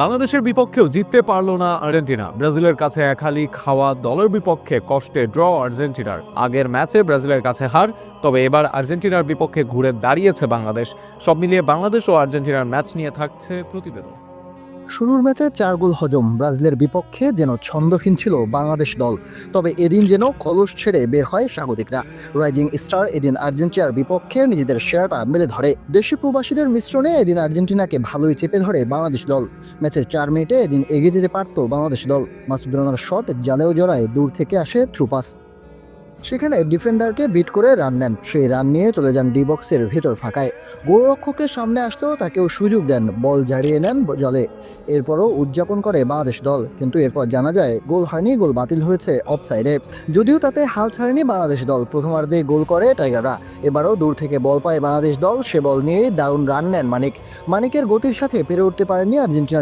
বাংলাদেশের বিপক্ষেও জিততে পারল না আর্জেন্টিনা। ব্রাজিলের কাছে এক হালি খাওয়া দলের বিপক্ষে কষ্টে ড্র আর্জেন্টিনার। আগের ম্যাচে ব্রাজিলের কাছে হার, তবে এবার আর্জেন্টিনার বিপক্ষে ঘুরে দাঁড়িয়েছে বাংলাদেশ। সব মিলিয়ে বাংলাদেশ ও আর্জেন্টিনার ম্যাচ নিয়ে থাকছে প্রতিবেদন। শুরুর ম্যাচে 4 গোল হজম ব্রাজিলের বিপক্ষে যেন ছন্দহীন ছিল বাংলাদেশ দল। তবে এদিন যেন কলস ছেড়ে বের হয় স্বাগতিকরা। রাইজিং স্টার এদিন আর্জেন্টিনার বিপক্ষে নিজেদের সেরাটা মেলে ধরে। দেশি প্রবাসীদের মিশ্রণে এদিন আর্জেন্টিনাকে ভালোই চেপে ধরে বাংলাদেশ দল। ম্যাচের 4 মিনিটে এদিন এগিয়ে যেতে পারত বাংলাদেশ দল। মাসুদ রানার শট জালেও জড়ায়, দূর থেকে আসে থ্রু পাস। সেখানে ডিফেন্ডারকে বিট করে রান নেন, সেই রান নিয়ে চলে যান ডি বক্সের ভেতর ফাঁকায়। গোলরক্ষকের সামনে আসলেও তাকেও সুযোগ দেন, বল জারিয়ে নেন জলে। এরপরও উদযাপন করে বাংলাদেশ দল, কিন্তু এরপর জানা যায় গোল হয়নি, গোল বাতিল হয়েছে অফসাইডে। যদিও তাতে হাল ছাড়েনি বাংলাদেশ দল, প্রথমার্ধে গোল করে টাইগাররা। এবারও দূর থেকে বল পায় বাংলাদেশ দল, সে বল নিয়েই দারুণ রান নেন মানিকের গতির সাথে পেরে উঠতে পারেননি আর্জেন্টিনা।